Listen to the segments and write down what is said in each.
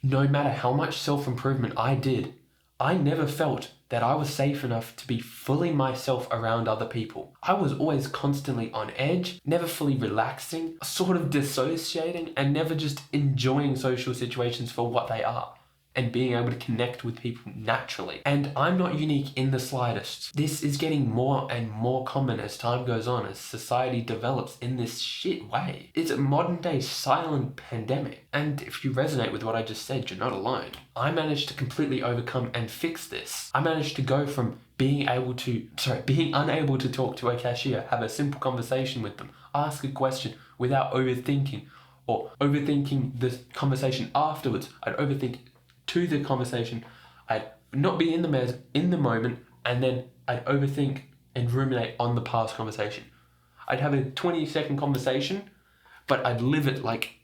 No matter how much self-improvement I did, I never felt that I was safe enough to be fully myself around other people. I was always constantly on edge, never fully relaxing, sort of dissociating, and never just enjoying social situations for what they are and being able to connect with people naturally. And I'm not unique in the slightest. This is getting more and more common as time goes on, as society develops in this shit way. It's a modern day silent pandemic. And if you resonate with what I just said, you're not alone. I managed to completely overcome and fix this. I managed to go from being unable to talk to a cashier, have a simple conversation with them, ask a question without overthinking, or overthinking the conversation afterwards. I'd overthink to the conversation, I'd not be in the moment, and then I'd overthink and ruminate on the past conversation. I'd have a 20-second conversation, but I'd live it like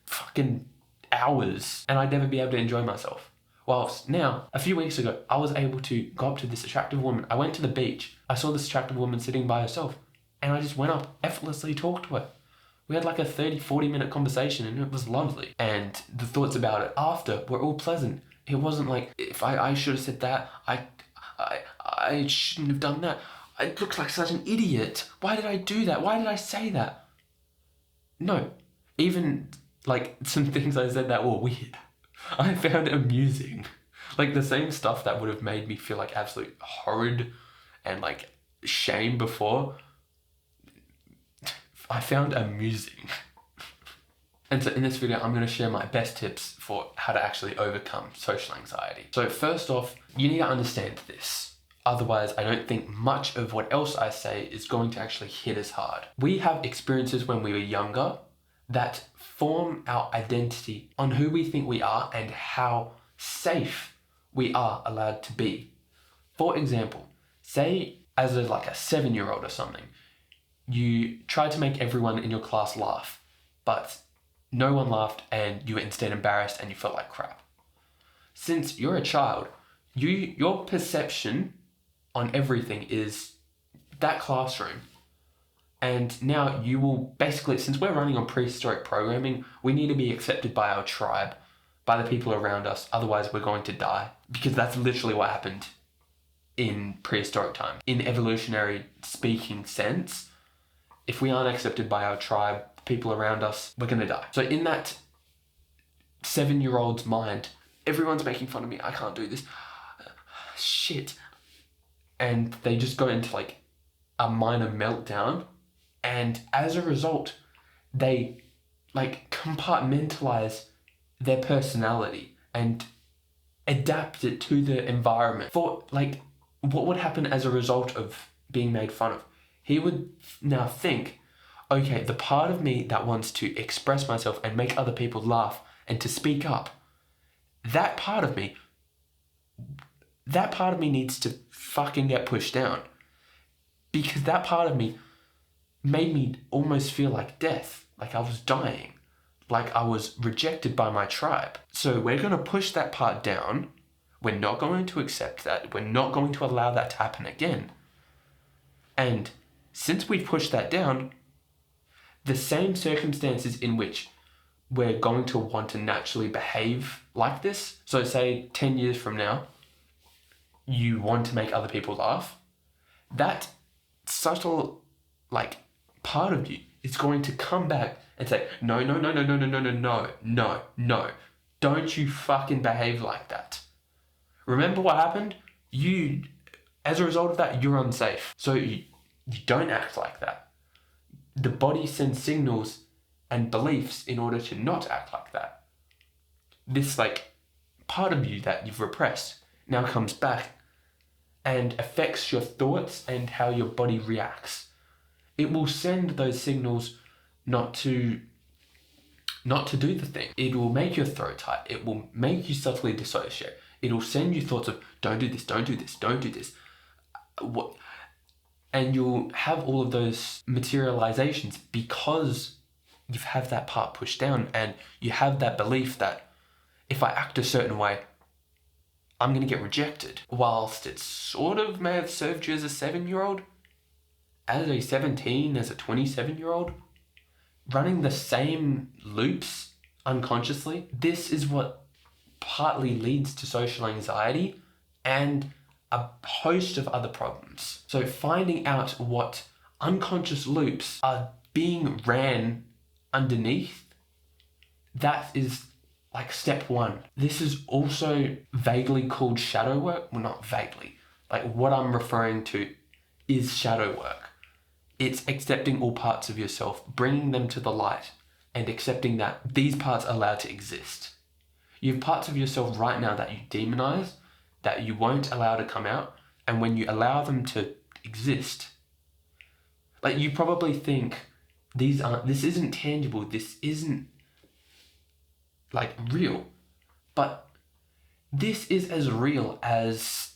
fucking hours, and I'd never be able to enjoy myself. Whilst now, a few weeks ago, I was able to go up to this attractive woman. I went to the beach. I saw this attractive woman sitting by herself, and I just went up, effortlessly talked to her. We had like a 30-40 minute conversation, and it was lovely. And the thoughts about it after were all pleasant. It wasn't like, if I should have said that, I shouldn't have done that. I looked like such an idiot. Why did I do that? Why did I say that? No. Even like some things I said that were weird, I found amusing. Like the same stuff that would have made me feel like absolute horrid and like shame before, I found amusing. And so in this video, I'm going to share my best tips for how to actually overcome social anxiety. So first off, you need to understand this. Otherwise, I don't think much of what else I say is going to actually hit as hard. We have experiences when we were younger that form our identity on who we think we are and how safe we are allowed to be. For example, say as a 7-year-old or something, you tried to make everyone in your class laugh, but no one laughed and you were instead embarrassed and you felt like crap. Since you're a child, your perception on everything is that classroom. And now you will basically, since we're running on prehistoric programming, we need to be accepted by our tribe, by the people around us, otherwise we're going to die. Because that's literally what happened in prehistoric time. In evolutionary speaking sense, if we aren't accepted by our tribe, people around us, we're gonna die. So in that 7-year-old's mind, everyone's making fun of me, I can't do this, shit. And they just go into like a minor meltdown, and as a result, they like compartmentalize their personality and adapt it to the environment. For like, what would happen as a result of being made fun of? He would now think, okay, the part of me that wants to express myself and make other people laugh and to speak up, that part of me needs to fucking get pushed down. Because that part of me made me almost feel like death, like I was dying, like I was rejected by my tribe. So we're going to push that part down. We're not going to accept that. We're not going to allow that to happen again. And since we've pushed that down, the same circumstances in which we're going to want to naturally behave like this, so say 10 years from now, you want to make other people laugh, that subtle part of you is going to come back and say, no, don't you fucking behave like that. Remember what happened? As a result of that, you're unsafe. So you don't act like that. The body sends signals and beliefs in order to not act like that. This part of you that you've repressed now comes back and affects your thoughts and how your body reacts. It will send those signals not to do the thing. It will make your throat tight. It will make you subtly dissociate. It will send you thoughts of, don't do this, don't do this, don't do this. And you'll have all of those materializations because you have that part pushed down and you have that belief that if I act a certain way, I'm going to get rejected. Whilst it sort of may have served you as a 7-year-old, as a 17, as a 27-year-old, running the same loops unconsciously, this is what partly leads to social anxiety and a host of other problems. So finding out what unconscious loops are being ran underneath, that is like step one. This is also vaguely called shadow work. Well, not vaguely. Like what I'm referring to is shadow work. It's accepting all parts of yourself, bringing them to the light, and accepting that these parts are allowed to exist. You have parts of yourself right now that you demonize, that you won't allow to come out, and when you allow them to exist, like you probably think this isn't tangible, this isn't like real, but this is as real as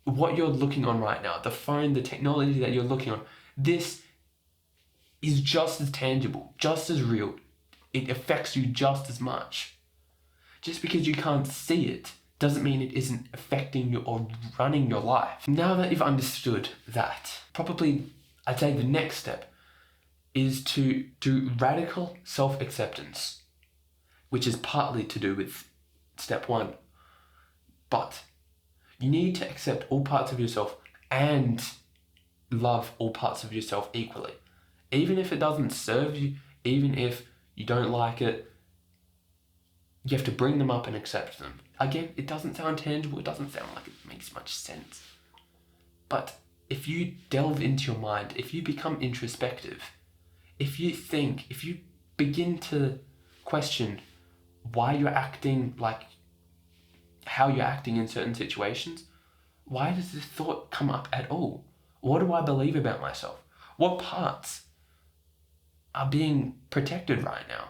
what you're looking on right now, the phone, the technology that you're looking on. This is just as tangible, just as real. It affects you just as much. Just because you can't see it doesn't mean it isn't affecting you or running your life. Now that you've understood that, probably I'd say the next step is to do radical self-acceptance, which is partly to do with step one. But you need to accept all parts of yourself and love all parts of yourself equally. Even if it doesn't serve you, even if you don't like it, you have to bring them up and accept them. Again, it doesn't sound tangible, it doesn't sound like it makes much sense. But if you delve into your mind, if you become introspective, if you think, if you begin to question why you're acting like how you're acting in certain situations, why does this thought come up at all? What do I believe about myself? What parts are being protected right now?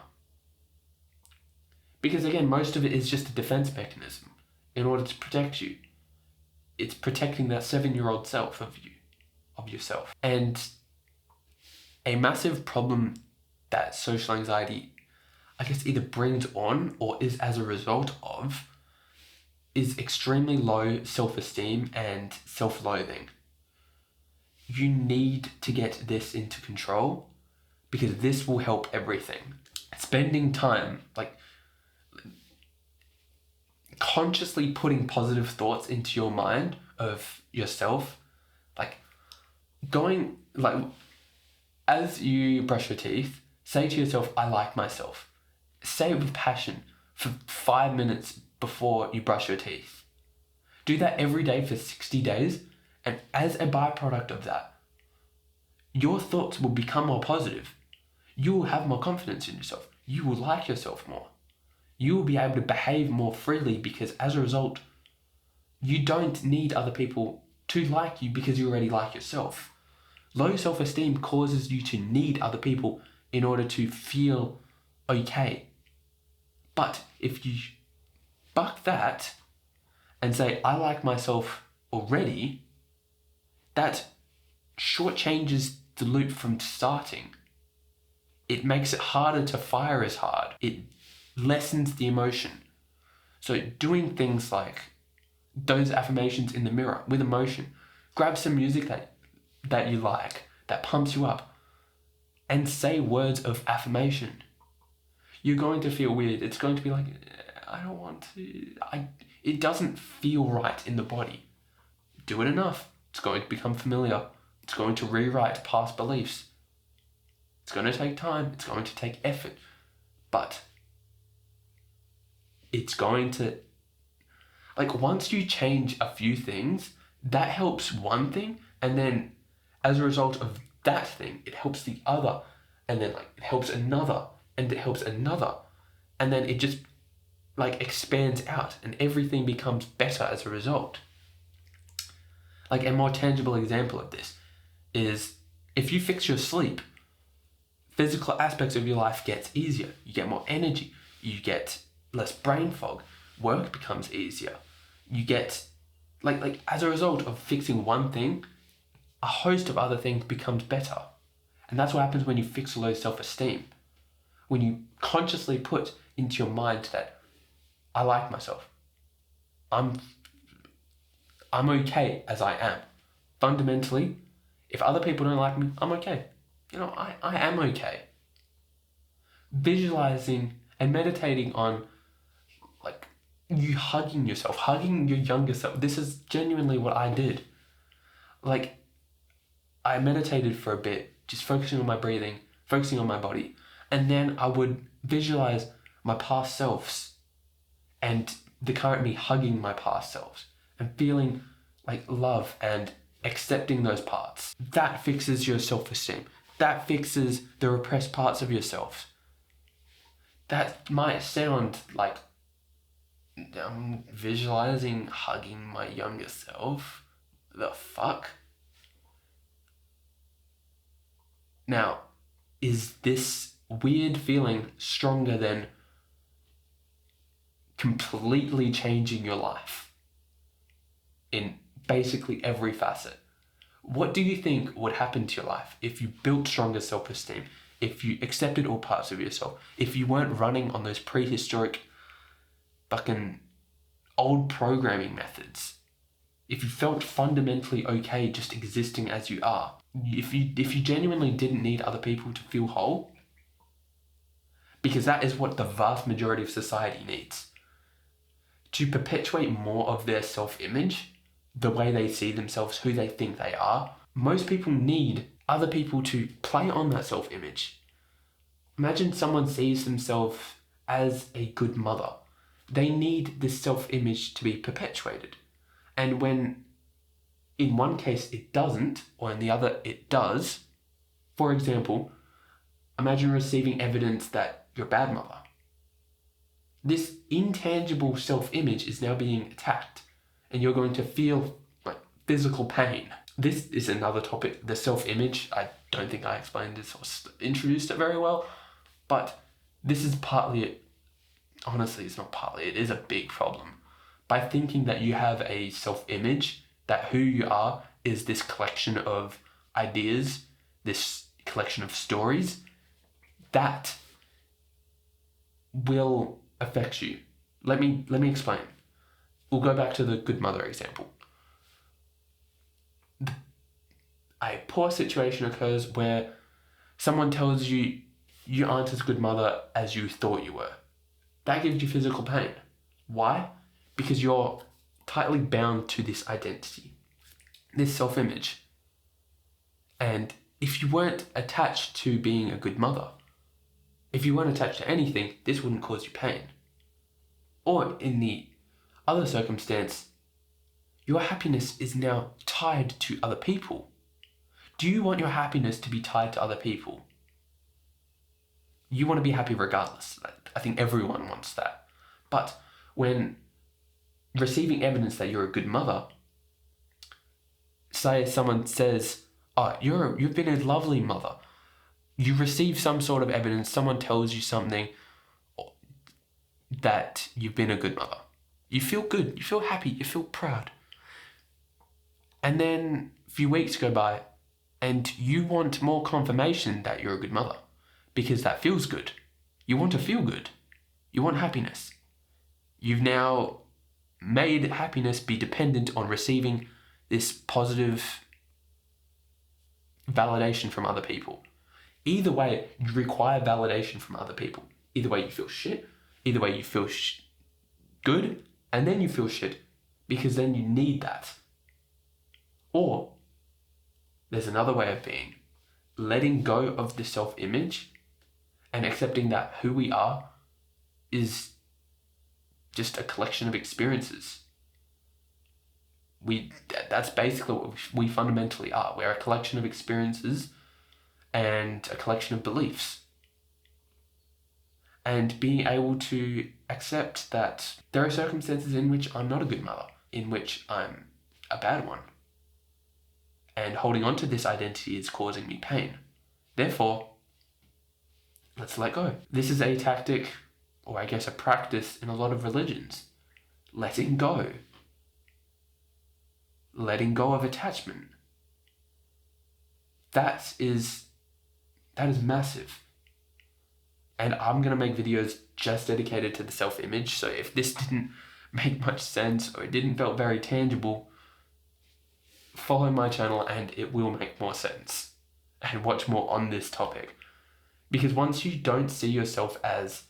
Because again, most of it is just a defense mechanism in order to protect you. It's protecting that 7-year-old self of you, of yourself. And a massive problem that social anxiety, I guess, either brings on or is as a result of is extremely low self-esteem and self-loathing. You need to get this into control because this will help everything. Spending time, like consciously putting positive thoughts into your mind of yourself, like going, like as you brush your teeth, say to yourself, I like myself. Say it with passion for 5 minutes before you brush your teeth. Do that every day for 60 days, and as a byproduct of that, your thoughts will become more positive. You will have more confidence in yourself. You will like yourself more. You will be able to behave more freely because as a result, you don't need other people to like you because you already like yourself. Low self-esteem causes you to need other people in order to feel okay. But if you buck that and say, I like myself already, that shortchanges the loop from starting. It makes it harder to fire as hard. It lessens the emotion. So doing things like those affirmations in the mirror with emotion, grab some music that you like, that pumps you up, and say words of affirmation. You're going to feel weird. It's going to be like, I don't want to. It doesn't feel right in the body. Do it enough. It's going to become familiar. It's going to rewrite past beliefs. It's going to take time. It's going to take effort. But it's going to, like, once you change a few things, that helps one thing, and then as a result of that thing, it helps the other, and then like it helps another, and it helps another, and then it just like expands out, and everything becomes better as a result. Like a more tangible example of this is if you fix your sleep, physical aspects of your life gets easier. You get more energy. You get less brain fog. Work becomes easier. You get like as a result of fixing one thing, a host of other things becomes better. And that's what happens when you fix low self-esteem. When you consciously put into your mind that I like myself. I'm okay as I am. Fundamentally, if other people don't like me, I'm okay. I am okay. Visualizing and meditating on like you hugging yourself, hugging your younger self. This is genuinely what I did. Like, I meditated for a bit, just focusing on my breathing, focusing on my body. And then I would visualize my past selves and the current me hugging my past selves and feeling like love and accepting those parts. That fixes your self-esteem. That fixes the repressed parts of yourself. That might sound like I'm visualizing hugging my younger self. The fuck? Now, is this weird feeling stronger than completely changing your life in basically every facet? What do you think would happen to your life if you built stronger self-esteem, if you accepted all parts of yourself, if you weren't running on those prehistoric fucking old programming methods, if you felt fundamentally okay just existing as you are, if you genuinely didn't need other people to feel whole, because that is what the vast majority of society needs, to perpetuate more of their self-image, the way they see themselves, who they think they are. Most people need other people to play on that self-image. Imagine someone sees themselves as a good mother. They need this self-image to be perpetuated. And when in one case it doesn't, or in the other it does, for example, imagine receiving evidence that you're a bad mother. This intangible self-image is now being attacked, and you're going to feel like physical pain. This is another topic, the self-image. I don't think I explained this or introduced it very well, but this is partly it. Honestly, it's not partly, it is a big problem. By thinking that you have a self-image, that who you are is this collection of ideas, this collection of stories, that will affect you. Let me explain. We'll go back to the good mother example. A poor situation occurs where someone tells you you aren't as good mother as you thought you were. That gives you physical pain. Why? Because you're tightly bound to this identity, this self-image. And if you weren't attached to being a good mother, if you weren't attached to anything, this wouldn't cause you pain. Or in the other circumstance, your happiness is now tied to other people. Do you want your happiness to be tied to other people? You want to be happy regardless. I think everyone wants that. But when receiving evidence that you're a good mother, say someone says, oh, you've been a lovely mother. You receive some sort of evidence, someone tells you something that you've been a good mother. You feel good, you feel happy, you feel proud. And then a few weeks go by and you want more confirmation that you're a good mother because that feels good. You want to feel good. You want happiness. You've now made happiness be dependent on receiving this positive validation from other people. Either way, you require validation from other people. Either way, you feel shit. Either way, you feel good, and then you feel shit, because then you need that. Or there's another way of being, letting go of the self-image and accepting that who we are is just a collection of experiences. That's basically what we fundamentally are. We're a collection of experiences and a collection of beliefs. And being able to accept that there are circumstances in which I'm not a good mother, in which I'm a bad one. And holding on to this identity is causing me pain. Therefore, let's let go. This is a tactic, or I guess a practice in a lot of religions. Letting go. Letting go of attachment. That is massive. And I'm going to make videos just dedicated to the self-image. So if this didn't make much sense or it didn't feel very tangible, follow my channel and it will make more sense. And watch more on this topic. Because once you don't see yourself as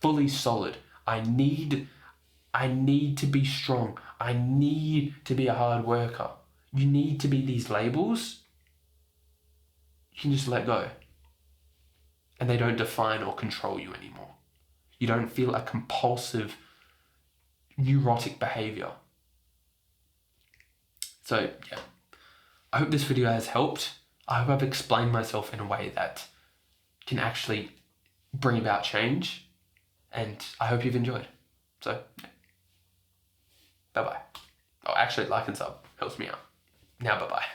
fully solid, I need I need to be strong. I need to be a hard worker. You need to be these labels. You can just let go. And they don't define or control you anymore. You don't feel a compulsive, neurotic behavior. So, yeah. I hope this video has helped. I hope I've explained myself in a way that can actually bring about change. And I hope you've enjoyed. So, yeah. Bye-bye. Oh, actually, like and sub helps me out. Now, bye-bye.